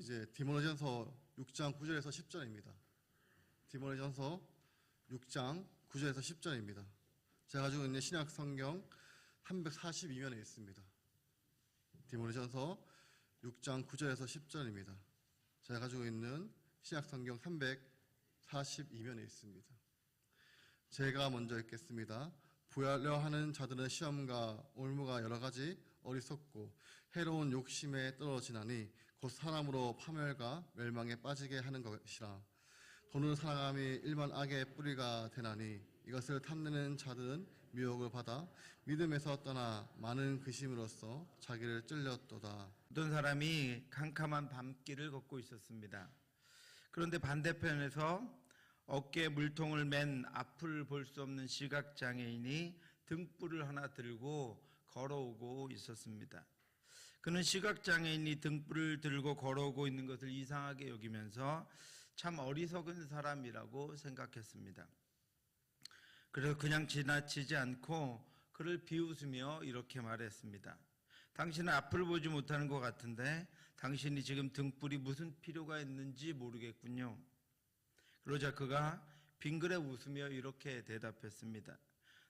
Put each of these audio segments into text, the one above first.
이제 디모데전서 6장 9절에서 10절입니다. 디모데전서 6장 9절에서 10절입니다. 제가 가지고 있는 신약 성경 342면에 있습니다. 디모데전서 6장 9절에서 10절입니다. 제가 가지고 있는 신약 성경 342면에 있습니다. 제가 먼저 읽겠습니다. 부하려 하는 자들은 시험과 올무가 여러 가지 어리석고 해로운 욕심에 떨어지나니 곧 사람으로 파멸과 멸망에 빠지게 하는 것이라. 돈으로 살아감이 일반 악의 뿌리가 되나니 이것을 탐내는 자들은 미혹을 받아 믿음에서 떠나 많은 근심으로써 자기를 찔렸도다. 어떤 사람이 캄캄한 밤길을 걷고 있었습니다. 그런데 반대편에서 어깨에 물통을 맨 앞을 볼 수 없는 시각장애인이 등불을 하나 들고 걸어오고 있었습니다. 그는 시각장애인이 등불을 들고 걸어오고 있는 것을 이상하게 여기면서 참 어리석은 사람이라고 생각했습니다. 그래서 그냥 지나치지 않고 그를 비웃으며 이렇게 말했습니다. 당신은 앞을 보지 못하는 것 같은데 당신이 지금 등불이 무슨 필요가 있는지 모르겠군요. 그러자 그가 빙그레 웃으며 이렇게 대답했습니다.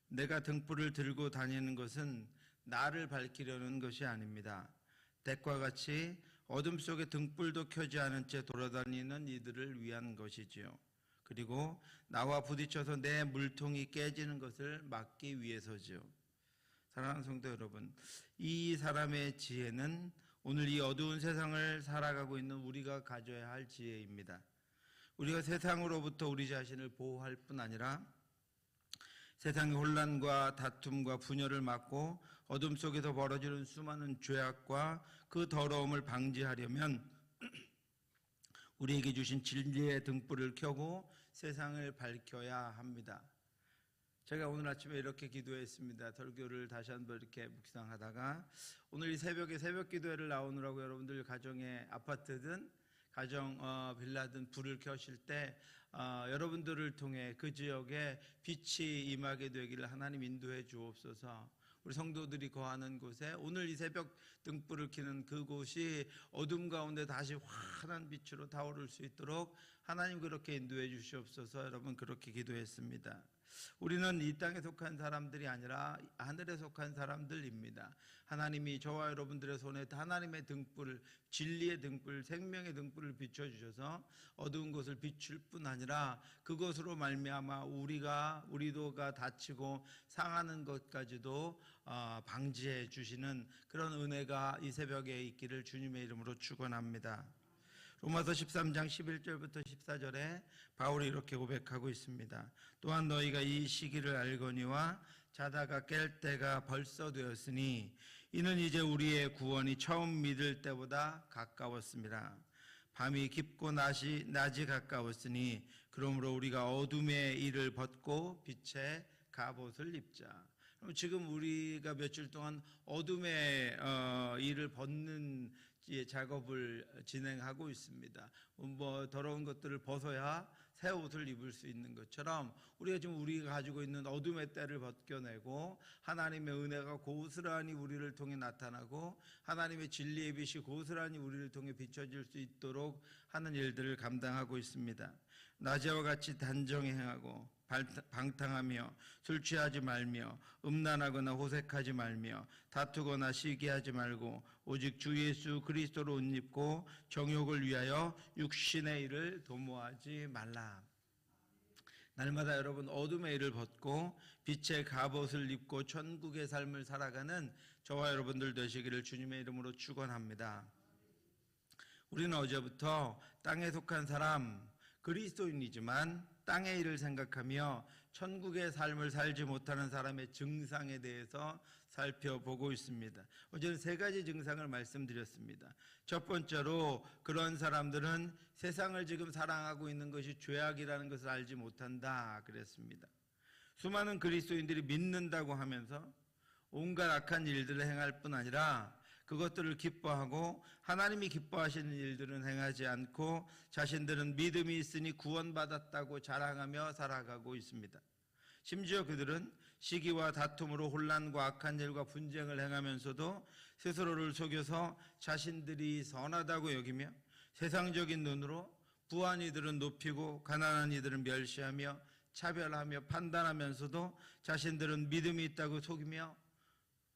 내가 등불을 들고 다니는 것은 나를 밝히려는 것이 아닙니다. 댁과 같이 어둠 속에 등불도 켜지 않은 채 돌아다니는 이들을 위한 것이지요. 그리고 나와 부딪혀서 내 물통이 깨지는 것을 막기 위해서지요. 사랑하는 성도 여러분, 이 사람의 지혜는 오늘 이 어두운 세상을 살아가고 있는 우리가 가져야 할 지혜입니다. 우리가 세상으로부터 우리 자신을 보호할 뿐 아니라 세상의 혼란과 다툼과 분열을 막고 어둠 속에서 벌어지는 수많은 죄악과 그 더러움을 방지하려면 우리에게 주신 진리의 등불을 켜고 세상을 밝혀야 합니다. 제가 오늘 아침에 이렇게 기도했습니다. 설교를 다시 한번 이렇게 묵상하다가 오늘 이 새벽에 새벽 기도회를 나오느라고 여러분들 가정의 아파트든 가정 빌라든 불을 켜실 때 여러분들을 통해 그 지역에 빛이 임하게 되기를 하나님 인도해 주옵소서. 우리 성도들이 거하는 곳에 오늘 이 새벽 등불을 켜는 그곳이 어둠 가운데 다시 환한 빛으로 타오를 수 있도록 하나님 그렇게 인도해 주시옵소서. 여러분 그렇게 기도했습니다. 우리는 이 땅에 속한 사람들이 아니라 하늘에 속한 사람들입니다. 하나님이 저와 여러분들의 손에 하나님의 등불, 진리의 등불, 생명의 등불을 비춰주셔서 어두운 곳을 비출 뿐 아니라 그것으로 말미암아 우리도가 다치고 상하는 것까지도 방지해 주시는 그런 은혜가 이 새벽에 있기를 주님의 이름으로 축원합니다. 로마서 13장 11절부터 14절에 바울이 이렇게 고백하고 있습니다. 또한 너희가 이 시기를 알거니와 자다가 깰 때가 벌써 되었으니 이는 이제 우리의 구원이 처음 믿을 때보다 가까웠습니다. 밤이 깊고 낮이 가까웠으니 그러므로 우리가 어둠의 일을 벗고 빛의 갑옷을 입자. 지금 우리가 며칠 동안 어둠의 일을 벗는 작업을 진행하고 있습니다. 더러운 것들을 벗어야 새 옷을 입을 수 있는 것처럼 우리가 가지고 있는 어둠의 때를 벗겨내고 하나님의 은혜가 고스란히 우리를 통해 나타나고 하나님의 진리의 빛이 고스란히 우리를 통해 비춰질 수 있도록 하는 일들을 감당하고 있습니다. 낮에와 같이 단정히 행하고 방탕하며 술 취하지 말며 음란하거나 호색하지 말며 다투거나 시기하지 말고 오직 주 예수 그리스도로 옷 입고 정욕을 위하여 육신의 일을 도모하지 말라. 날마다 여러분 어둠의 일을 벗고 빛의 갑옷을 입고 천국의 삶을 살아가는 저와 여러분들 되시기를 주님의 이름으로 축원합니다. 우리는 어제부터 땅에 속한 사람 그리스도인이지만 땅의 일을 생각하며 천국의 삶을 살지 못하는 사람의 증상에 대해서 살펴보고 있습니다. 어제는 세 가지 증상을 말씀드렸습니다. 첫 번째로 그런 사람들은 세상을 지금 사랑하고 있는 것이 죄악이라는 것을 알지 못한다 그랬습니다. 수많은 그리스도인들이 믿는다고 하면서 온갖 악한 일들을 행할 뿐 아니라 그것들을 기뻐하고 하나님이 기뻐하시는 일들은 행하지 않고 자신들은 믿음이 있으니 구원받았다고 자랑하며 살아가고 있습니다. 심지어 그들은 시기와 다툼으로 혼란과 악한 일과 분쟁을 행하면서도 스스로를 속여서 자신들이 선하다고 여기며 세상적인 눈으로 부한 이들은 높이고 가난한 이들은 멸시하며 차별하며 판단하면서도 자신들은 믿음이 있다고 속이며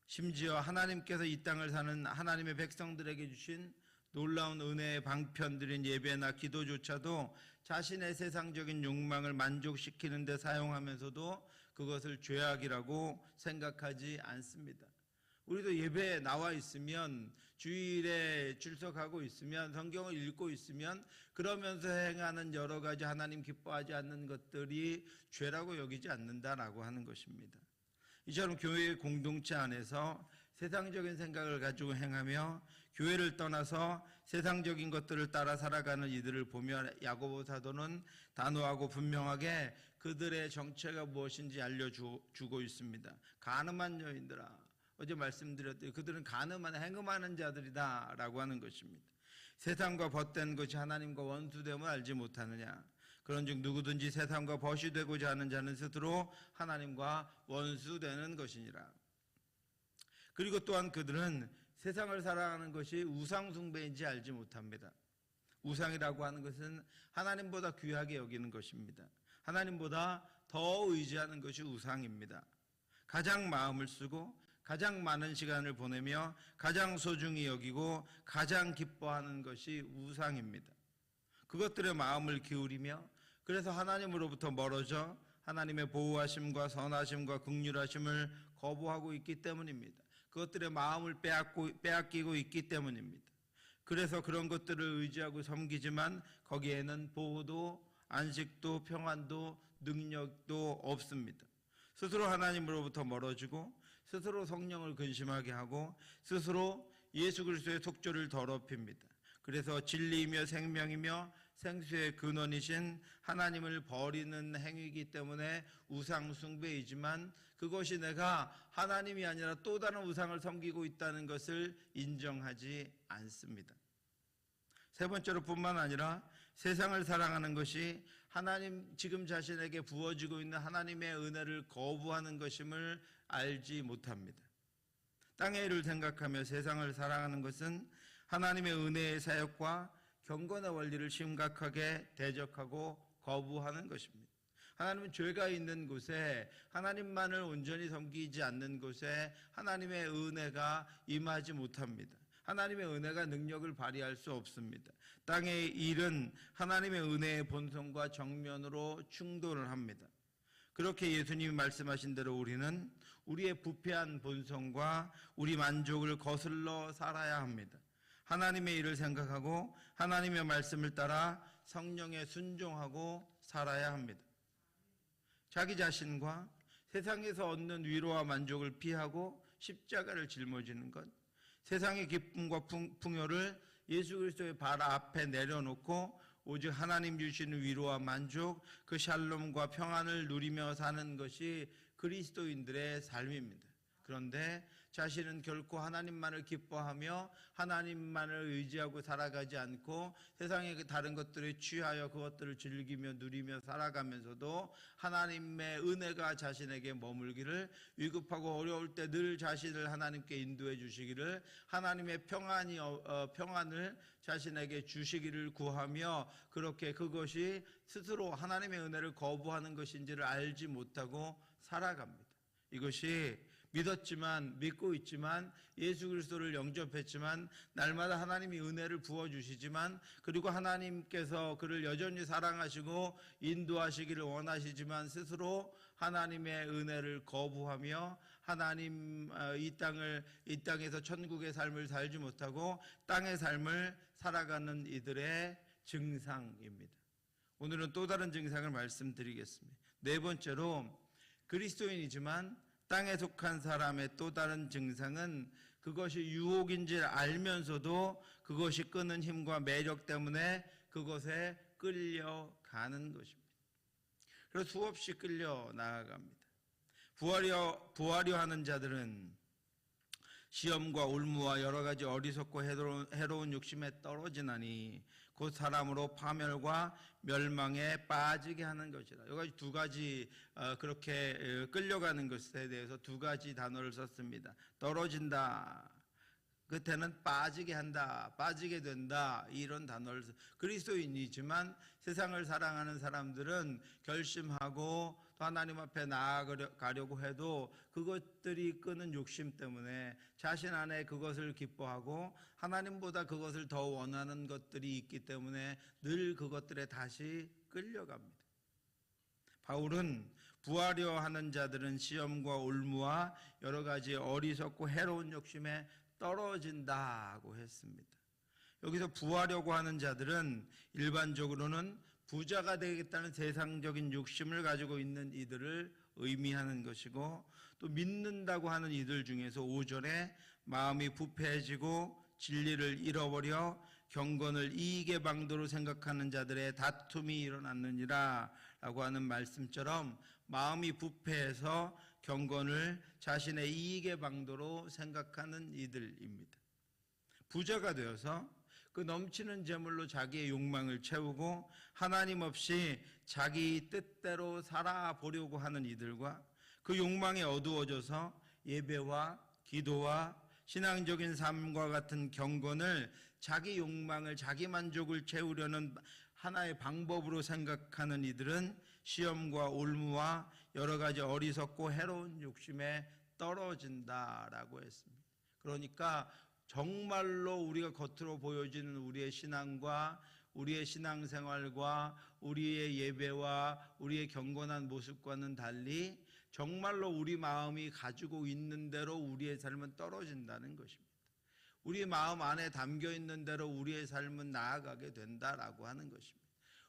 심지어 하나님께서 이 땅을 사는 하나님의 백성들에게 주신 놀라운 은혜의 방편들인 예배나 기도조차도 자신의 세상적인 욕망을 만족시키는 데 사용하면서도 그것을 죄악이라고 생각하지 않습니다. 우리도 예배에 나와 있으면, 주일에 출석하고 있으면, 성경을 읽고 있으면 그러면서 행하는 여러 가지 하나님 기뻐하지 않는 것들이 죄라고 여기지 않는다라고 하는 것입니다. 이처럼 교회의 공동체 안에서 세상적인 생각을 가지고 행하며 교회를 떠나서 세상적인 것들을 따라 살아가는 이들을 보며 야고보 사도는 단호하고 분명하게 그들의 정체가 무엇인지 알려주고 있습니다. 가늠한 여인들아, 어제 말씀드렸듯이 그들은 가늠한 행음하는 자들이다 라고 하는 것입니다. 세상과 벗된 것이 하나님과 원수됨을 알지 못하느냐. 그런즉 누구든지 세상과 벗이 되고자 하는 자는 스스로 하나님과 원수되는 것이니라. 그리고 또한 그들은 세상을 살아가는 것이 우상 숭배인지 알지 못합니다. 우상이라고 하는 것은 하나님보다 귀하게 여기는 것입니다. 하나님보다 더 의지하는 것이 우상입니다. 가장 마음을 쓰고 가장 많은 시간을 보내며 가장 소중히 여기고 가장 기뻐하는 것이 우상입니다. 그것들의 마음을 기울이며 그래서 하나님으로부터 멀어져 하나님의 보호하심과 선하심과 긍휼하심을 거부하고 있기 때문입니다. 그것들의 마음을 빼앗기고 있기 때문입니다. 그래서 그런 것들을 의지하고 섬기지만 거기에는 보호도 안식도 평안도 능력도 없습니다. 스스로 하나님으로부터 멀어지고 스스로 성령을 근심하게 하고 스스로 예수 그리스도의 속죄를 더럽힙니다. 그래서 진리이며 생명이며 생수의 근원이신 하나님을 버리는 행위이기 때문에 우상 숭배이지만 그것이 내가 하나님이 아니라 또 다른 우상을 섬기고 있다는 것을 인정하지 않습니다. 세 번째로 뿐만 아니라 세상을 사랑하는 것이 하나님 지금 자신에게 부어지고 있는 하나님의 은혜를 거부하는 것임을 알지 못합니다. 땅의 일을 생각하며 세상을 사랑하는 것은 하나님의 은혜의 사역과 경건의 원리를 심각하게 대적하고 거부하는 것입니다. 하나님은 죄가 있는 곳에 하나님만을 온전히 섬기지 않는 곳에 하나님의 은혜가 임하지 못합니다. 하나님의 은혜가 능력을 발휘할 수 없습니다. 땅의 일은 하나님의 은혜의 본성과 정면으로 충돌을 합니다. 그렇게 예수님이 말씀하신 대로 우리는 우리의 부패한 본성과 우리 만족을 거슬러 살아야 합니다. 하나님의 일을 생각하고 하나님의 말씀을 따라 성령에 순종하고 살아야 합니다. 자기 자신과 세상에서 얻는 위로와 만족을 피하고 십자가를 짊어지는 것, 세상의 기쁨과 풍요를 예수 그리스도의 발 앞에 내려놓고 오직 하나님 주시는 위로와 만족, 그 샬롬과 평안을 누리며 사는 것이 그리스도인들의 삶입니다. 그런데 자신은 결코 하나님만을 기뻐하며 하나님만을 의지하고 살아가지 않고 세상의 다른 것들에 취하여 그것들을 즐기며 누리며 살아가면서도 하나님의 은혜가 자신에게 머물기를, 위급하고 어려울 때 늘 자신을 하나님께 인도해 주시기를, 하나님의 평안을 자신에게 주시기를 구하며 그렇게 그것이 스스로 하나님의 은혜를 거부하는 것인지를 알지 못하고 살아갑니다. 이것이 믿고 있지만 예수 그리스도를 영접했지만 날마다 하나님이 은혜를 부어주시지만 그리고 하나님께서 그를 여전히 사랑하시고 인도하시기를 원하시지만 스스로 하나님의 은혜를 거부하며 하나님 이 땅에서 천국의 삶을 살지 못하고 땅의 삶을 살아가는 이들의 증상입니다. 오늘은 또 다른 증상을 말씀드리겠습니다. 네 번째로 그리스도인이지만 땅에 속한 사람의 또 다른 증상은 그것이 유혹인지 알면서도 그것이 끄는 힘과 매력 때문에 그것에 끌려가는 것입니다. 그래서 수없이 끌려 나아갑니다. 부하려 하는 자들은 시험과 올무와 여러 가지 어리석고 해로운 욕심에 떨어지나니 곧 사람으로 파멸과 멸망에 빠지게 하는 것이라. 여기까지 두 가지 그렇게 끌려가는 것에 대해서 두 가지 단어를 썼습니다. 떨어진다. 끝에는 빠지게 한다, 빠지게 된다, 이런 단어를 그리스도인이지만 세상을 사랑하는 사람들은 결심하고 또 하나님 앞에 나아가려고 해도 그것들이 끄는 욕심 때문에 자신 안에 그것을 기뻐하고 하나님보다 그것을 더 원하는 것들이 있기 때문에 늘 그것들에 다시 끌려갑니다. 바울은 부하려 하는 자들은 시험과 올무와 여러 가지 어리석고 해로운 욕심에 떨어진다고 했습니다. 여기서 부하려고 하는 자들은 일반적으로는 부자가 되겠다는 세상적인 욕심을 가지고 있는 이들을 의미하는 것이고, 또 믿는다고 하는 이들 중에서 5절에 마음이 부패해지고 진리를 잃어버려 경건을 이익의 방도로 생각하는 자들의 다툼이 일어났느니라 라고 하는 말씀처럼 마음이 부패해서 경건을 자신의 이익의 방도로 생각하는 이들입니다. 부자가 되어서 그 넘치는 재물로 자기의 욕망을 채우고 하나님 없이 자기 뜻대로 살아보려고 하는 이들과 그 욕망이 어두워져서 예배와 기도와 신앙적인 삶과 같은 경건을 자기 욕망을, 자기 만족을 채우려는 하나의 방법으로 생각하는 이들은 시험과 올무와 여러 가지 어리석고 해로운 욕심에 떨어진다라고 했습니다. 그러니까 정말로 우리가 겉으로 보여지는 우리의 신앙과 우리의 신앙생활과 우리의 예배와 우리의 경건한 모습과는 달리 정말로 우리 마음이 가지고 있는 대로 우리의 삶은 떨어진다는 것입니다. 우리 마음 안에 담겨 있는 대로 우리의 삶은 나아가게 된다라고 하는 것입니다.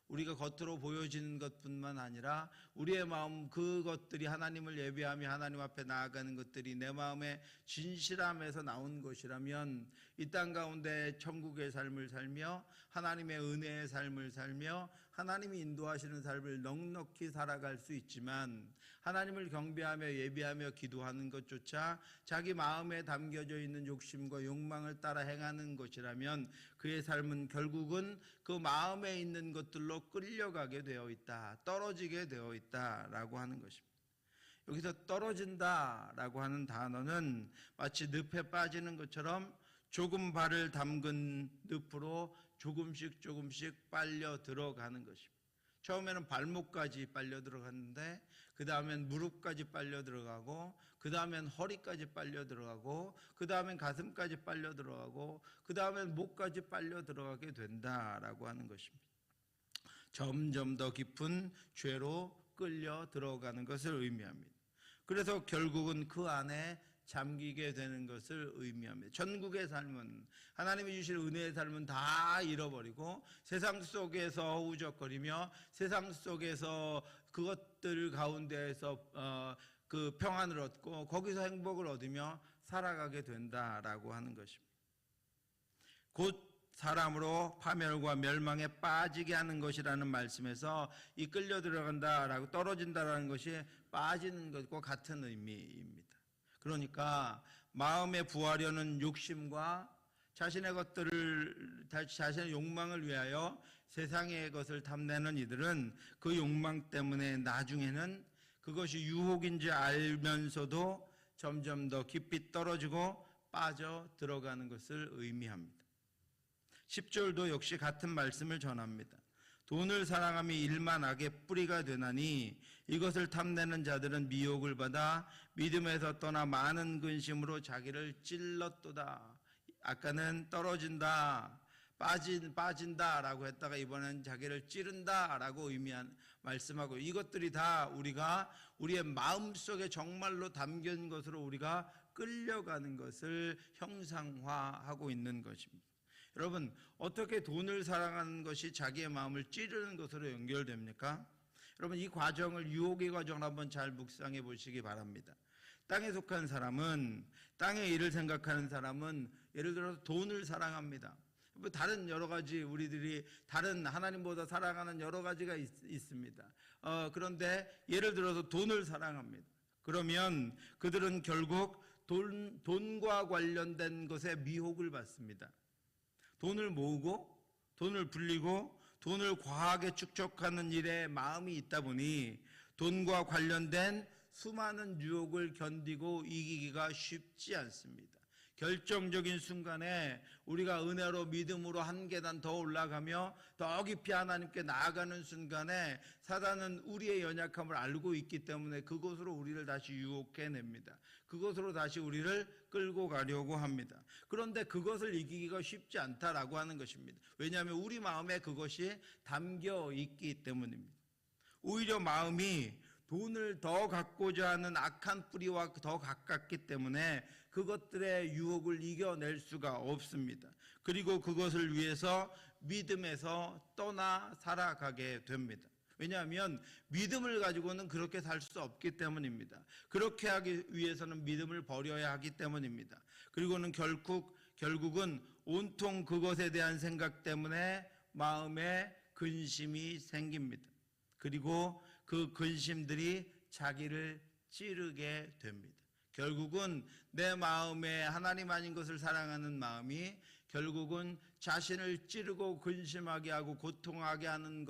우리가 겉으로 보여지는 것뿐만 아니라 우리의 마음, 그것들이 하나님을 예배하며 하나님 앞에 나아가는 것들이 내 마음의 진실함에서 나온 것이라면 이 땅 가운데 천국의 삶을 살며 하나님의 은혜의 삶을 살며 하나님이 인도하시는 삶을 넉넉히 살아갈 수 있지만, 하나님을 경배하며 예배하며 기도하는 것조차 자기 마음에 담겨져 있는 욕심과 욕망을 따라 행하는 것이라면 그의 삶은 결국은 그 마음에 있는 것들로 끌려가게 되어 있다, 떨어지게 되어 있다라고 하는 것입니다. 여기서 떨어진다라고 하는 단어는 마치 늪에 빠지는 것처럼 조금 발을 담근 늪으로 조금씩 빨려 들어가는 것입니다. 처음에는 발목까지 빨려 들어갔는데 그 다음엔 무릎까지 빨려 들어가고 그 다음엔 허리까지 빨려 들어가고 그 다음엔 가슴까지 빨려 들어가고 그 다음엔 목까지 빨려 들어가게 된다라고 하는 것입니다. 점점 더 깊은 죄로 끌려 들어가는 것을 의미합니다. 그래서 결국은 그 안에 잠기게 되는 것을 의미합니다. 전국의 삶은, 하나님이 주실 은혜의 삶은 다 잃어버리고 세상 속에서 허우적거리며 세상 속에서 그것들 가운데에서 그 평안을 얻고 거기서 행복을 얻으며 살아가게 된다라고 하는 것입니다. 곧 사람으로 파멸과 멸망에 빠지게 하는 것이라는 말씀에서 이 끌려 들어간다라고 떨어진다라는 것이 빠지는 것과 같은 의미입니다. 그러니까 마음에 부하려는 욕심과 자신의 것들을, 자신의 욕망을 위하여 세상의 것을 탐내는 이들은 그 욕망 때문에 나중에는 그것이 유혹인지 알면서도 점점 더 깊이 떨어지고 빠져 들어가는 것을 의미합니다. 10절도 역시 같은 말씀을 전합니다. 돈을 사랑함이 일만 악의 뿌리가 되나니 이것을 탐내는 자들은 미혹을 받아 믿음에서 떠나 많은 근심으로 자기를 찔렀도다. 아까는 떨어진다, 빠진다라고 했다가 이번엔 자기를 찌른다라고 의미한 말씀하고, 이것들이 다 우리가 우리의 마음속에 정말로 담긴 것으로 우리가 끌려가는 것을 형상화하고 있는 것입니다. 여러분, 어떻게 돈을 사랑하는 것이 자기의 마음을 찌르는 것으로 연결됩니까? 여러분, 이 과정을, 유혹의 과정을 한번 잘 묵상해 보시기 바랍니다. 땅에 속한 사람은, 땅의 일을 생각하는 사람은 예를 들어서 돈을 사랑합니다. 다른 여러 가지, 우리들이 다른 하나님보다 사랑하는 여러 가지가 있습니다. 그런데 예를 들어서 돈을 사랑합니다. 그러면 그들은 결국 돈과 관련된 것에 미혹을 받습니다. 돈을 모으고 돈을 불리고 돈을 과하게 축적하는 일에 마음이 있다 보니 돈과 관련된 수많은 유혹을 견디고 이기기가 쉽지 않습니다. 결정적인 순간에 우리가 은혜로 믿음으로 한 계단 더 올라가며 더 깊이 하나님께 나아가는 순간에 사단은 우리의 연약함을 알고 있기 때문에 그곳으로 우리를 다시 유혹해냅니다. 그곳으로 다시 우리를 끌고 가려고 합니다. 그런데 그것을 이기기가 쉽지 않다라고 하는 것입니다. 왜냐하면 우리 마음에 그것이 담겨 있기 때문입니다. 오히려 마음이 돈을 더 갖고자 하는 악한 뿌리와 더 가깝기 때문에 그것들의 유혹을 이겨낼 수가 없습니다. 그리고 그것을 위해서 믿음에서 떠나 살아가게 됩니다. 왜냐하면 믿음을 가지고는 그렇게 살 수 없기 때문입니다. 그렇게 하기 위해서는 믿음을 버려야 하기 때문입니다. 그리고는 결국은 온통 그것에 대한 생각 때문에 마음에 근심이 생깁니다. 그리고 그 근심들이 자기를 찌르게 됩니다. 결국은 내 마음에 하나님 아닌 것을 사랑하는 마음이 결국은 자신을 찌르고 근심하게 하고 고통하게 하는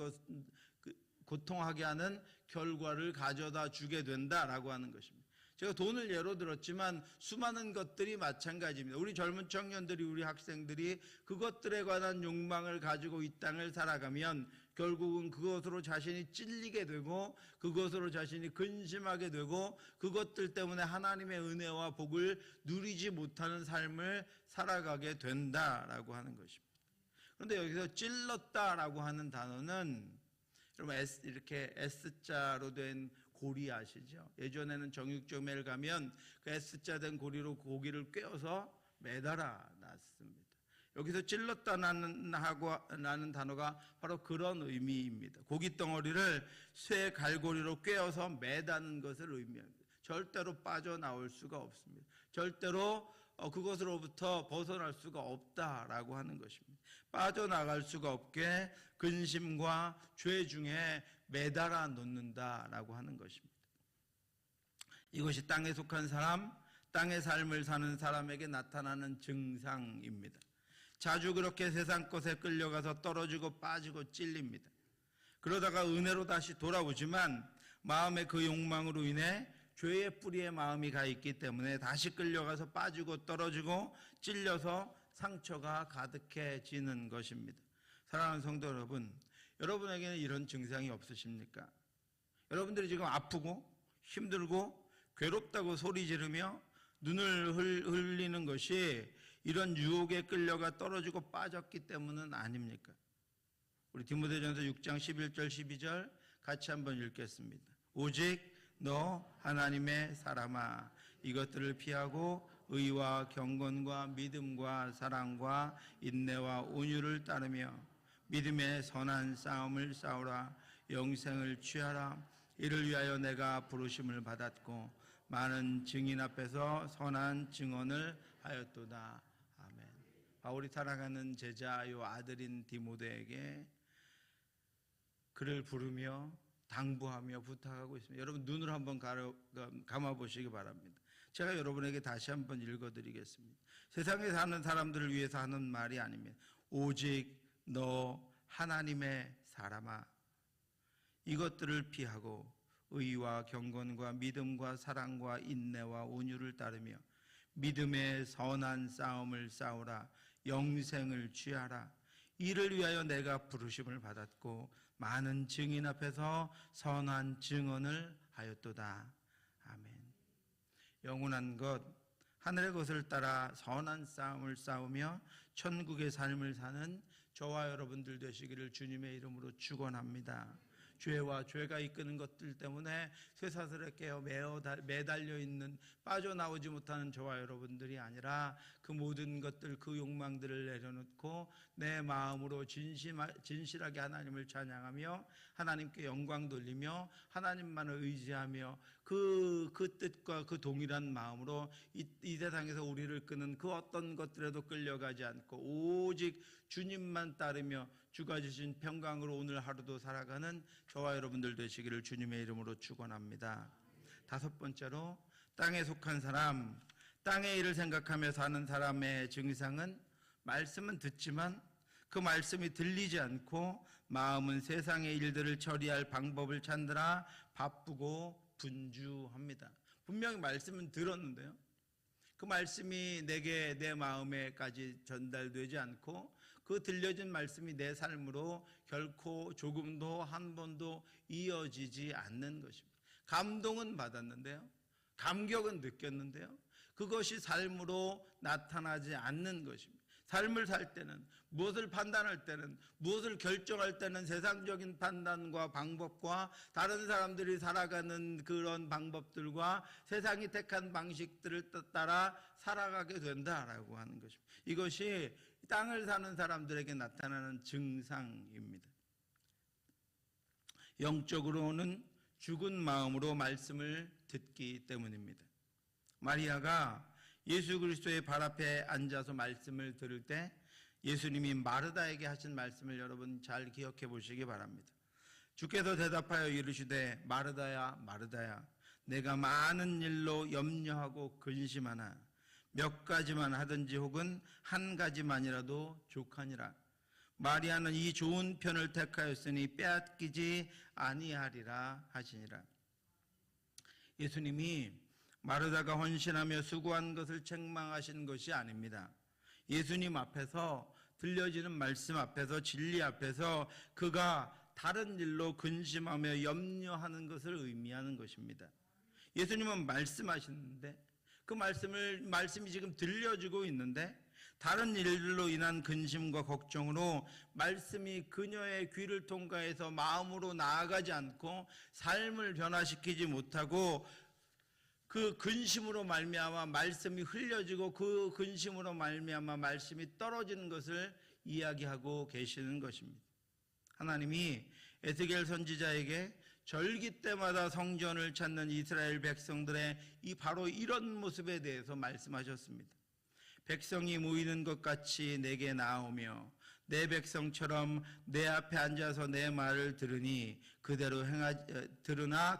결과를 가져다 주게 된다라고 하는 것입니다. 제가 돈을 예로 들었지만 수많은 것들이 마찬가지입니다. 우리 젊은 청년들이, 우리 학생들이 그것들에 관한 욕망을 가지고 이 땅을 살아가면 결국은 그것으로 자신이 찔리게 되고 그것으로 자신이 근심하게 되고 그것들 때문에 하나님의 은혜와 복을 누리지 못하는 삶을 살아가게 된다라고 하는 것입니다. 그런데 여기서 찔렀다라고 하는 단어는 여러분 이렇게 S자로 된 고리 아시죠? 예전에는 정육점에 가면 그 S자 된 고리로 고기를 꿰어서 매달아 놨습니다. 여기서 찔렀다는 단어가 바로 그런 의미입니다. 고기 덩어리를 쇠 갈고리로 꿰어서 매다는 것을 의미합니다. 절대로 빠져나올 수가 없습니다. 절대로 그것으로부터 벗어날 수가 없다라고 하는 것입니다. 빠져나갈 수가 없게 근심과 죄 중에 매달아 놓는다라고 하는 것입니다. 이것이 땅에 속한 사람, 땅의 삶을 사는 사람에게 나타나는 증상입니다. 자주 그렇게 세상 것에 끌려가서 떨어지고 빠지고 찔립니다. 그러다가 은혜로 다시 돌아오지만 마음의 그 욕망으로 인해 죄의 뿌리에 마음이 가 있기 때문에 다시 끌려가서 빠지고 떨어지고 찔려서 상처가 가득해지는 것입니다. 사랑하는 성도 여러분, 여러분에게는 이런 증상이 없으십니까? 여러분들이 지금 아프고 힘들고 괴롭다고 소리 지르며 눈을 흘리는 것이 이런 유혹에 끌려가 떨어지고 빠졌기 때문은 아닙니까? 우리 디모데전서 6장 11절 12절 같이 한번 읽겠습니다. 오직 너 하나님의 사람아, 이것들을 피하고 의와 경건과 믿음과 사랑과 인내와 온유를 따르며 믿음의 선한 싸움을 싸우라. 영생을 취하라. 이를 위하여 내가 부르심을 받았고 많은 증인 앞에서 선한 증언을 하였도다. 아멘. 바울이 사랑하는 제자요 아들인 디모데에게 그를 부르며 당부하며 부탁하고 있습니다. 여러분 눈을 한번 감아보시기 바랍니다. 제가 여러분에게 다시 한번 읽어드리겠습니다. 세상에 사는 사람들을 위해서 하는 말이 아닙니다. 오직 너 하나님의 사람아, 이것들을 피하고 의와 경건과 믿음과 사랑과 인내와 온유를 따르며 믿음의 선한 싸움을 싸우라. 영생을 취하라. 이를 위하여 내가 부르심을 받았고 많은 증인 앞에서 선한 증언을 하였도다. 아멘. 영원한 것, 하늘의 것을 따라 선한 싸움을 싸우며 천국의 삶을 사는 저와 여러분들 되시기를 주님의 이름으로 축원합니다. 죄와 죄가 이끄는 것들 때문에 쇠사슬에 깨어 매달려 있는, 빠져나오지 못하는 저와 여러분들이 아니라 그 모든 것들, 그 욕망들을 내려놓고 내 마음으로 진실하게 하나님을 찬양하며 하나님께 영광 돌리며 하나님만을 의지하며 그 뜻과 그 동일한 마음으로 이 세상에서 우리를 끄는 그 어떤 것들에도 끌려가지 않고 오직 주님만 따르며 주가 주신 평강으로 오늘 하루도 살아가는 저와 여러분들 되시기를 주님의 이름으로 축원합니다. 다섯 번째로 땅에 속한 사람, 땅의 일을 생각하며 사는 사람의 증상은 말씀은 듣지만 그 말씀이 들리지 않고 마음은 세상의 일들을 처리할 방법을 찾느라 바쁘고 분주합니다. 분명히 말씀은 들었는데요, 그 말씀이 내게 내 마음에까지 전달되지 않고 그 들려진 말씀이 내 삶으로 결코 조금도 한 번도 이어지지 않는 것입니다. 감동은 받았는데요, 감격은 느꼈는데요, 그것이 삶으로 나타나지 않는 것입니다. 삶을 살 때는, 무엇을 판단할 때는, 무엇을 결정할 때는 세상적인 판단과 방법과 다른 사람들이 살아가는 그런 방법들과 세상이 택한 방식들을 따라 살아가게 된다라고 하는 것입니다. 이것이 땅을 사는 사람들에게 나타나는 증상입니다. 영적으로는 죽은 마음으로 말씀을 듣기 때문입니다. 마리아가 예수 그리스도의 발 앞에 앉아서 말씀을 들을 때 예수님이 마르다에게 하신 말씀을 여러분 잘 기억해 보시기 바랍니다. 주께서 대답하여 이르시되 마르다야 마르다야 내가 많은 일로 염려하고 근심하나 몇 가지만 하든지 혹은 한 가지만이라도 족하니라. 마리아는 이 좋은 편을 택하였으니 빼앗기지 아니하리라 하시니라. 예수님이 마르다가 헌신하며 수고한 것을 책망하신 것이 아닙니다. 예수님 앞에서 들려지는 말씀 앞에서 진리 앞에서 그가 다른 일로 근심하며 염려하는 것을 의미하는 것입니다. 예수님은 말씀하시는데 그 말씀이 지금 들려지고 있는데 다른 일로 인한 근심과 걱정으로 말씀이 그녀의 귀를 통과해서 마음으로 나아가지 않고 삶을 변화시키지 못하고 그 근심으로 말미암아 말씀이 흘려지고 그 근심으로 말미암아 말씀이 떨어지는 것을 이야기하고 계시는 것입니다. 하나님이 에스겔 선지자에게 절기 때마다 성전을 찾는 이스라엘 백성들의 바로 이런 모습에 대해서 말씀하셨습니다. 백성이 모이는 것 같이 내게 나오며 내 백성처럼 내 앞에 앉아서 내 말을 들으나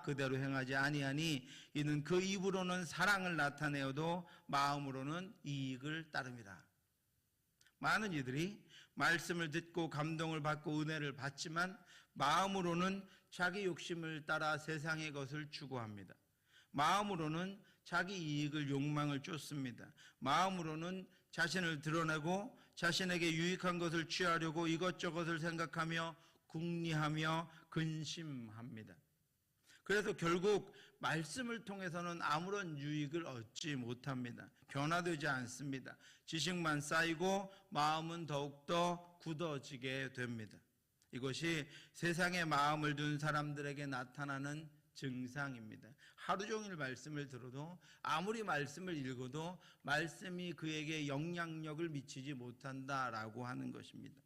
그대로 행하지 아니하니 이는 그 입으로는 사랑을 나타내어도 마음으로는 이익을 따름이라. 많은 이들이 말씀을 듣고 감동을 받고 은혜를 받지만 마음으로는 자기 욕심을 따라 세상의 것을 추구합니다. 마음으로는 자기 이익을 욕망을 쫓습니다. 마음으로는 자신을 드러내고 자신에게 유익한 것을 취하려고 이것저것을 생각하며 궁리하며 근심합니다. 그래서 결국 말씀을 통해서는 아무런 유익을 얻지 못합니다. 변화되지 않습니다. 지식만 쌓이고 마음은 더욱더 굳어지게 됩니다. 이것이 세상에 마음을 둔 사람들에게 나타나는 증상입니다. 하루 종일 말씀을 들어도 아무리 말씀을 읽어도 말씀이 그에게 영향력을 미치지 못한다라고 하는 것입니다.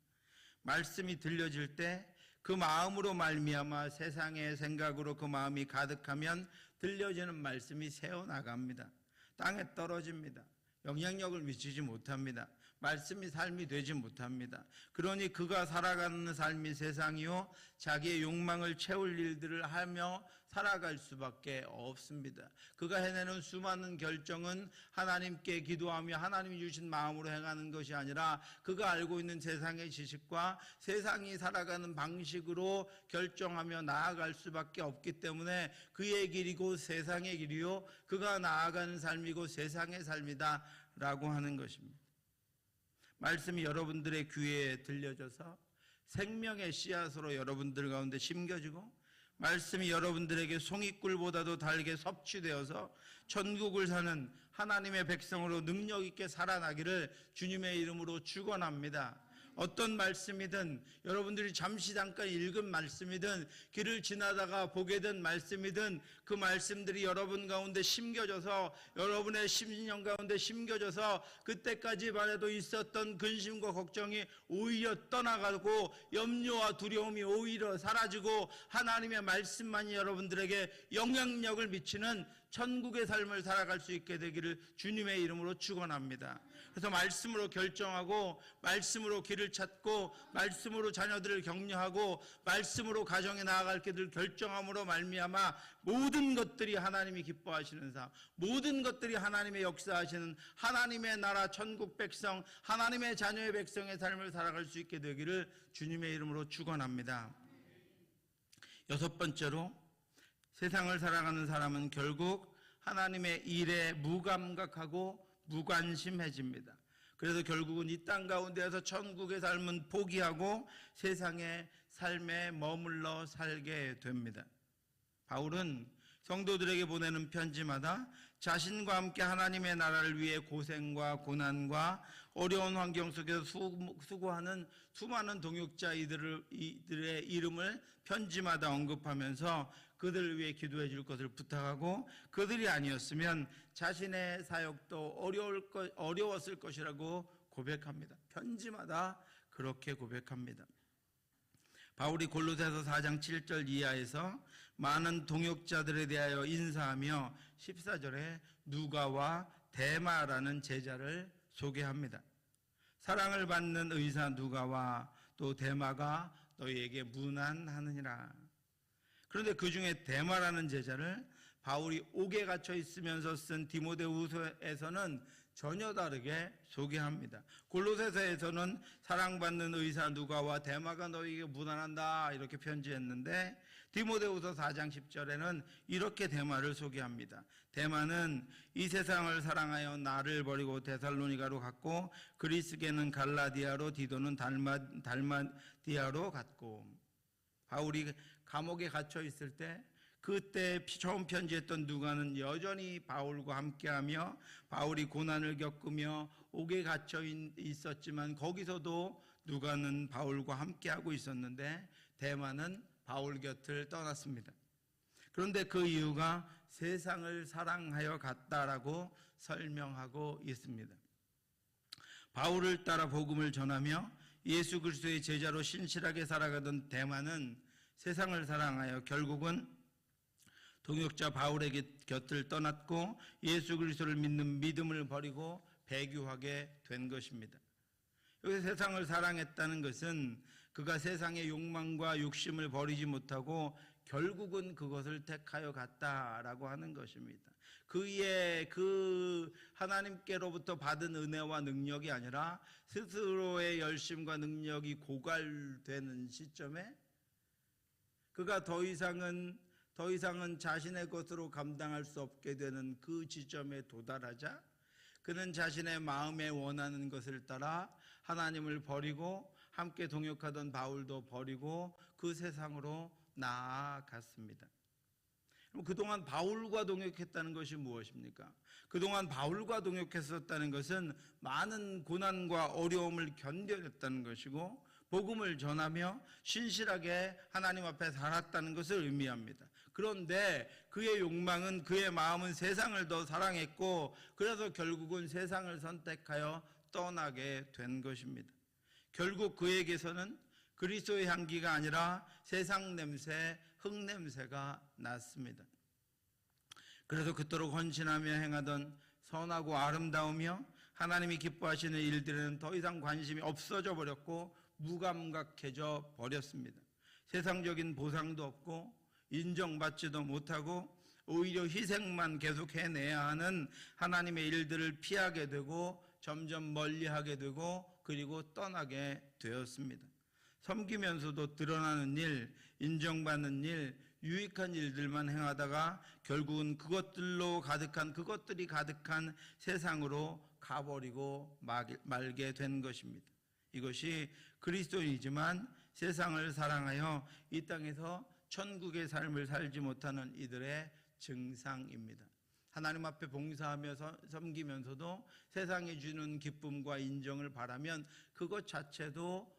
말씀이 들려질 때 그 마음으로 말미암아 세상의 생각으로 그 마음이 가득하면 들려지는 말씀이 새어나갑니다. 땅에 떨어집니다. 영향력을 미치지 못합니다. 말씀이 삶이 되지 못합니다. 그러니 그가 살아가는 삶이 세상이요 자기의 욕망을 채울 일들을 하며 살아갈 수밖에 없습니다. 그가 해내는 수많은 결정은 하나님께 기도하며 하나님이 주신 마음으로 행하는 것이 아니라 그가 알고 있는 세상의 지식과 세상이 살아가는 방식으로 결정하며 나아갈 수밖에 없기 때문에 그의 길이고 세상의 길이요 그가 나아가는 삶이고 세상의 삶이다 라고 하는 것입니다. 말씀이 여러분들의 귀에 들려져서 생명의 씨앗으로 여러분들 가운데 심겨지고 말씀이 여러분들에게 송이꿀보다도 달게 섭취되어서 천국을 사는 하나님의 백성으로 능력 있게 살아나기를 주님의 이름으로 축원합니다. 어떤 말씀이든 여러분들이 잠깐 읽은 말씀이든 길을 지나다가 보게 된 말씀이든 그 말씀들이 여러분 가운데 심겨져서 여러분의 심령 가운데 심겨져서 그때까지만 해도 있었던 근심과 걱정이 오히려 떠나가고 염려와 두려움이 오히려 사라지고 하나님의 말씀만이 여러분들에게 영향력을 미치는 천국의 삶을 살아갈 수 있게 되기를 주님의 이름으로 축원합니다. 그래서 말씀으로 결정하고 말씀으로 길을 찾고 말씀으로 자녀들을 격려하고 말씀으로 가정에 나아갈 길을 결정함으로 말미암아 모든 것들이 하나님이 기뻐하시는 삶, 모든 것들이 하나님의 역사하시는 하나님의 나라 천국 백성, 하나님의 자녀의 백성의 삶을 살아갈 수 있게 되기를 주님의 이름으로 축원합니다. 여섯 번째로 세상을 살아가는 사람은 결국 하나님의 일에 무감각하고 무관심해집니다. 그래서 결국은 이 땅 가운데에서 천국의 삶은 포기하고 세상의 삶에 머물러 살게 됩니다. 바울은 성도들에게 보내는 편지마다 자신과 함께 하나님의 나라를 위해 고생과 고난과 어려운 환경 속에서 수고하는 수많은 동역자 이들의 이름을 편지마다 언급하면서 그들을 위해 기도해 줄 것을 부탁하고, 그들이 아니었으면 자신의 사역도 어려웠을 것이라고 고백합니다. 편지마다 그렇게 고백합니다. 바울이 골로새서 4장 7절 이하에서 많은 동역자들에 대하여 인사하며 14절에 누가와 데마라는 제자를 소개합니다. 사랑을 받는 의사 누가와 또 데마가 너희에게 문안하느니라. 그런데 그 중에 데마라는 제자를 바울이 옥에 갇혀 있으면서 쓴 디모데후서에서는 전혀 다르게 소개합니다. 골로새서에서는 사랑받는 의사 누가와 데마가 너희에게 문안한다 이렇게 편지했는데, 디모데후서 4장 10절에는 이렇게 데마를 소개합니다. 데마는 이 세상을 사랑하여 나를 버리고 데살로니가로 갔고, 그리스게는 갈라디아로, 디도는 달마디아로 갔고. 바울이 감옥에 갇혀 있을 때 그때 처음 편지했던 누가는 여전히 바울과 함께하며 바울이 고난을 겪으며 옥에 갇혀 있었지만 거기서도 누가는 바울과 함께하고 있었는데, 데마는 바울 곁을 떠났습니다. 그런데 그 이유가 세상을 사랑하여 갔다라고 설명하고 있습니다. 바울을 따라 복음을 전하며 예수 그리스도의 제자로 신실하게 살아가던 데마는 세상을 사랑하여 결국은 동역자 바울의 곁을 떠났고 예수 그리스도를 믿는 믿음을 버리고 배교하게 된 것입니다. 여기서 세상을 사랑했다는 것은 그가 세상의 욕망과 욕심을 버리지 못하고 결국은 그것을 택하여 갔다라고 하는 것입니다. 그의 하나님께로부터 받은 은혜와 능력이 아니라 스스로의 열심과 능력이 고갈되는 시점에 그가 더 이상은 자신의 것으로 감당할 수 없게 되는 그 지점에 도달하자 그는 자신의 마음에 원하는 것을 따라 하나님을 버리고 함께 동역하던 바울도 버리고 그 세상으로 나아갔습니다. 그동안 바울과 동역했다는 것이 무엇입니까? 그동안 바울과 동역했었다는 것은 많은 고난과 어려움을 견뎌냈다는 것이고 복음을 전하며 신실하게 하나님 앞에 살았다는 것을 의미합니다. 그런데 그의 욕망은, 그의 마음은 세상을 더 사랑했고 그래서 결국은 세상을 선택하여 떠나게 된 것입니다. 결국 그에게서는 그리스도의 향기가 아니라 세상 냄새, 흙냄새가 났습니다. 그래서 그토록 헌신하며 행하던 선하고 아름다우며 하나님이 기뻐하시는 일들에는 더 이상 관심이 없어져 버렸고 무감각해져 버렸습니다. 세상적인 보상도 없고 인정받지도 못하고 오히려 희생만 계속 해내야 하는 하나님의 일들을 피하게 되고 점점 멀리하게 되고 그리고 떠나게 되었습니다. 섬기면서도 드러나는 일, 인정받는 일, 유익한 일들만 행하다가 결국은 그것들이 가득한 세상으로 가버리고 말게 된 것입니다. 이것이 그리스도인이지만 세상을 사랑하여 이 땅에서 천국의 삶을 살지 못하는 이들의 증상입니다. 하나님 앞에 봉사하며 섬기면서도 세상이 주는 기쁨과 인정을 바라면 그것 자체도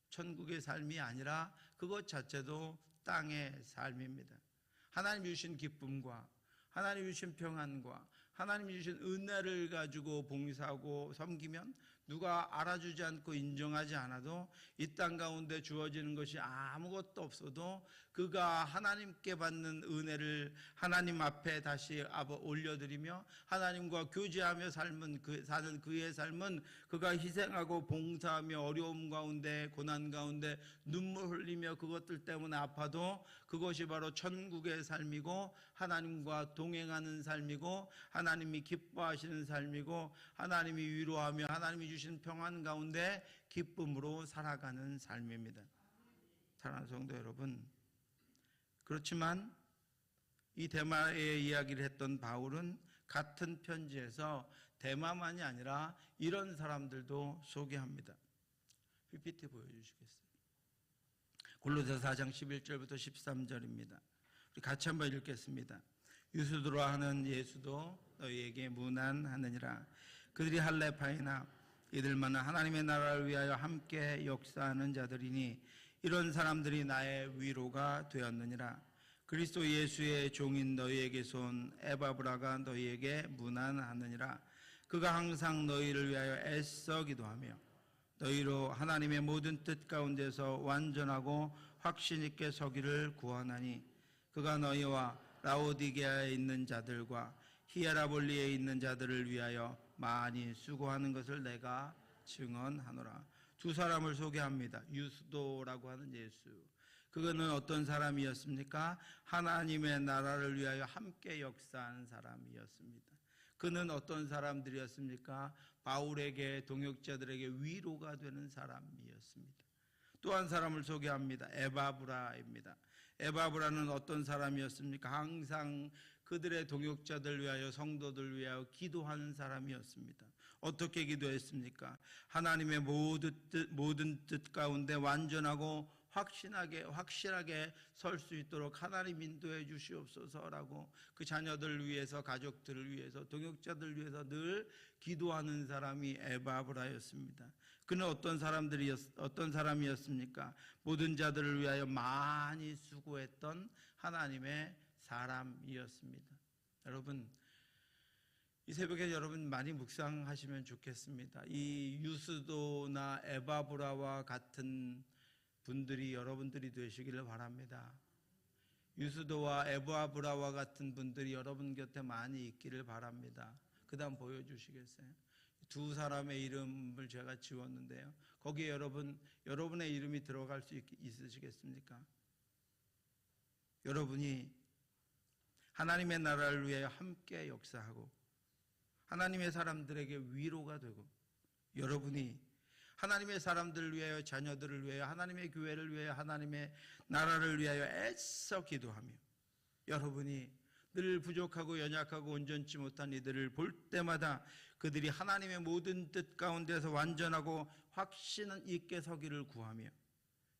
천국의 삶이 아니라 그것 자체도 땅의 삶입니다. 하나님 주신 기쁨과 하나님 주신 평안과 하나님 주신 은혜를 가지고 봉사하고 섬기면 누가 알아주지 않고 인정하지 않아도 이 땅 가운데 주어지는 것이 아무것도 없어도 그가 하나님께 받는 은혜를 하나님 앞에 다시 올려드리며 하나님과 교제하며 사는 그의 삶은 그가 희생하고 봉사하며 어려움 가운데 고난 가운데 눈물 흘리며 그것들 때문에 아파도 그것이 바로 천국의 삶이고 하나님과 동행하는 삶이고 하나님이 기뻐하시는 삶이고 하나님이 위로하며 하나님이 주신 평안 가운데 기쁨으로 살아가는 삶입니다. 사랑하는 성도 여러분, 그렇지만 이 데마의 이야기를 했던 바울은 같은 편지에서 대마만이 아니라 이런 사람들도 소개합니다. PPT 보여주시겠어요? 골로새서 4장 11절부터 13절입니다. 우리 같이 한번 읽겠습니다. 유수도라 하는 예수도 너희에게 무난하느니라. 그들이 할레파이나 이들만은 하나님의 나라를 위하여 함께 역사하는 자들이니 이런 사람들이 나의 위로가 되었느니라. 그리스도 예수의 종인 너희에게서 온 에바브라가 너희에게 무난하느니라. 그가 항상 너희를 위하여 애써 기도하며 너희로 하나님의 모든 뜻 가운데서 완전하고 확신 있게 서기를 구하나니 그가 너희와 라오디게아에 있는 자들과 히에라볼리에 있는 자들을 위하여 많이 수고하는 것을 내가 증언하노라. 두 사람을 소개합니다. 유수도라고 하는 예수. 그거는 어떤 사람이었습니까? 하나님의 나라를 위하여 함께 역사하는 사람이었습니다. 그는 어떤 사람들이었습니까? 바울에게, 동역자들에게 위로가 되는 사람이었습니다. 또 한 사람을 소개합니다. 에바브라입니다. 에바브라는 어떤 사람이었습니까? 항상 그들의 동역자들 위하여, 성도들 위하여 기도하는 사람이었습니다. 어떻게 기도했습니까? 하나님의 모든 뜻 가운데 완전하고 확실하게 설 수 있도록 하나님 인도해 주시옵소서라고 그 자녀들을 위해서, 가족들을 위해서, 동역자들을 위해서 늘 기도하는 사람이 에바브라였습니다. 그는 어떤 사람이었습니까? 모든 자들을 위하여 많이 수고했던 하나님의 사람이었습니다. 여러분, 이 새벽에 여러분 많이 묵상하시면 좋겠습니다. 이 유스도나 에바브라와 같은 분들이 여러분들이 되시기를 바랍니다. 유스도와 에바브라와 같은 분들이 여러분 곁에 많이 있기를 바랍니다. 그 다음 보여주시겠어요? 두 사람의 이름을 제가 지웠는데요. 거기에 여러분의 이름이 들어갈 수 있으시겠습니까? 여러분이 하나님의 나라를 위하여 함께 역사하고 하나님의 사람들에게 위로가 되고, 여러분이 하나님의 사람들을 위하여, 자녀들을 위하여, 하나님의 교회를 위하여, 하나님의 나라를 위하여 애써 기도하며, 여러분이 늘 부족하고 연약하고 온전치 못한 이들을 볼 때마다 그들이 하나님의 모든 뜻 가운데서 완전하고 확신 있게 서기를 구하며,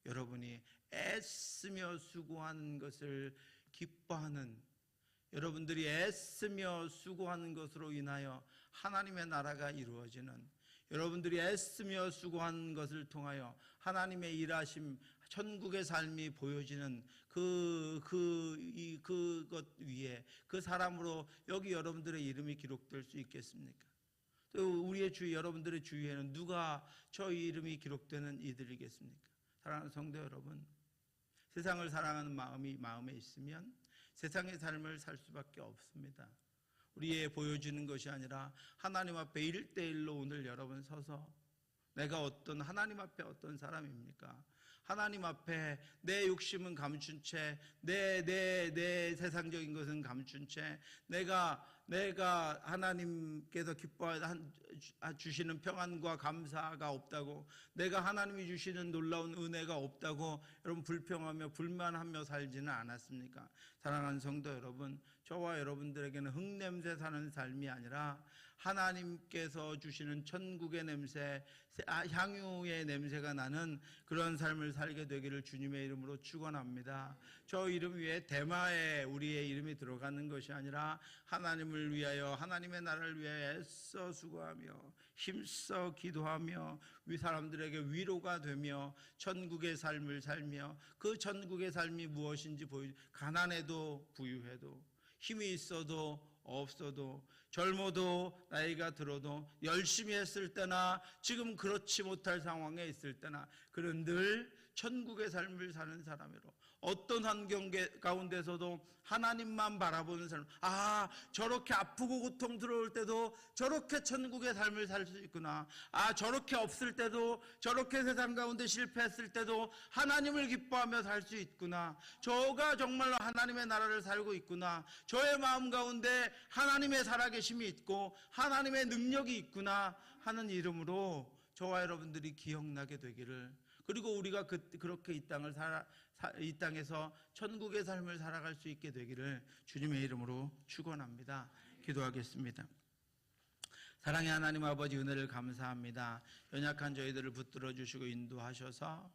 여러분이 애쓰며 수고하는 것을 기뻐하는, 여러분들이 애쓰며 수고하는 것으로 인하여 하나님의 나라가 이루어지는, 여러분들이 애쓰며 수고하는 것을 통하여 하나님의 일하심, 천국의 삶이 보여지는 그것 위에, 그 사람으로 여기 여러분들의 이름이 기록될 수 있겠습니까? 또 여러분들의 주위에는 누가 저 이름이 기록되는 이들이겠습니까? 사랑하는 성도 여러분, 세상을 사랑하는 마음이 마음에 있으면 세상의 삶을 살 수밖에 없습니다. 우리의 보여지는 것이 아니라 하나님 앞에 1대1로 오늘 여러분 서서, 내가 하나님 앞에 어떤 사람입니까? 하나님 앞에 내 욕심은 감춘 채, 내 세상적인 것은 감춘 채, 내가 하나님께서 기뻐 주시는 평안과 감사가 없다고, 내가 하나님이 주시는 놀라운 은혜가 없다고 여러분 불평하며 불만하며 살지는 않았습니까? 사랑하는 성도 여러분, 저와 여러분들에게는 흙냄새 사는 삶이 아니라 하나님께서 주시는 천국의 냄새, 향유의 냄새가 나는 그런 삶을 살게 되기를 주님의 이름으로 축원합니다. 저 이름 위에 대마에 우리의 이름이 들어가는 것이 아니라 하나님을 위하여, 하나님의 나라를 위하여 애써 수고하며 힘써 기도하며 사람들에게 위로가 되며 천국의 삶을 살며, 그 천국의 삶이 무엇인지 가난해도 부유해도, 힘이 있어도 없어도, 젊어도 나이가 들어도, 열심히 했을 때나 지금 그렇지 못할 상황에 있을 때나, 그는 늘 천국의 삶을 사는 사람으로, 어떤 환경 가운데서도 하나님만 바라보는 사람, 저렇게 아프고 고통스러울 때도 저렇게 천국의 삶을 살 수 있구나, 저렇게 없을 때도, 저렇게 세상 가운데 실패했을 때도 하나님을 기뻐하며 살 수 있구나, 저가 정말로 하나님의 나라를 살고 있구나, 저의 마음 가운데 하나님의 살아계심이 있고 하나님의 능력이 있구나 하는 이름으로 저와 여러분들이 기억나게 되기를, 그리고 우리가 그렇게 이 땅에서 천국의 삶을 살아갈 수 있게 되기를 주님의 이름으로 축원합니다. 기도하겠습니다. 사랑의 하나님 아버지, 은혜를 감사합니다. 연약한 저희들을 붙들어 주시고 인도하셔서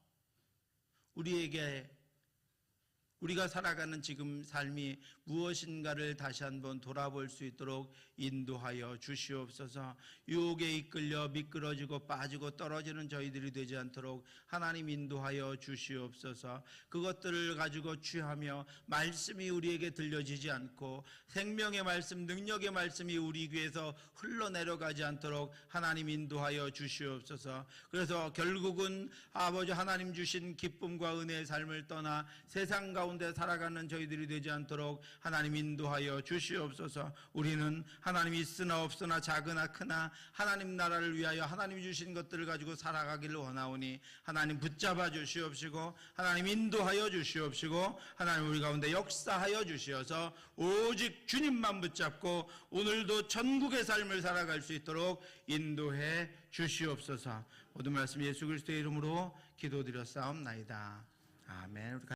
우리가 살아가는 지금 삶이 무엇인가를 다시 한번 돌아볼 수 있도록 인도하여 주시옵소서. 유혹에 이끌려 미끄러지고 빠지고 떨어지는 저희들이 되지 않도록 하나님 인도하여 주시옵소서. 그것들을 가지고 취하며 말씀이 우리에게 들려지지 않고 생명의 말씀, 능력의 말씀이 우리 귀에서 흘러내려가지 않도록 하나님 인도하여 주시옵소서. 그래서 결국은 아버지 하나님 주신 기쁨과 은혜의 삶을 떠나 세상 가운데 살아가는 저희들이 되지 않도록 하나님 인도하여 주시옵소서. 우리는 하나님이 있으나 없으나 작으나 크나 하나님 나라를 위하여 하나님이 주신 것들을 가지고 살아가기를 원하오니 하나님 붙잡아 주시옵시고 하나님 인도하여 주시옵시고 하나님 우리 가운데 역사하여 주시어서 오직 주님만 붙잡고 오늘도 천국의 삶을 살아갈 수 있도록 인도해 주시옵소서. 모든 말씀 예수 그리스도의 이름으로 기도드렸사옵나이다. 아멘.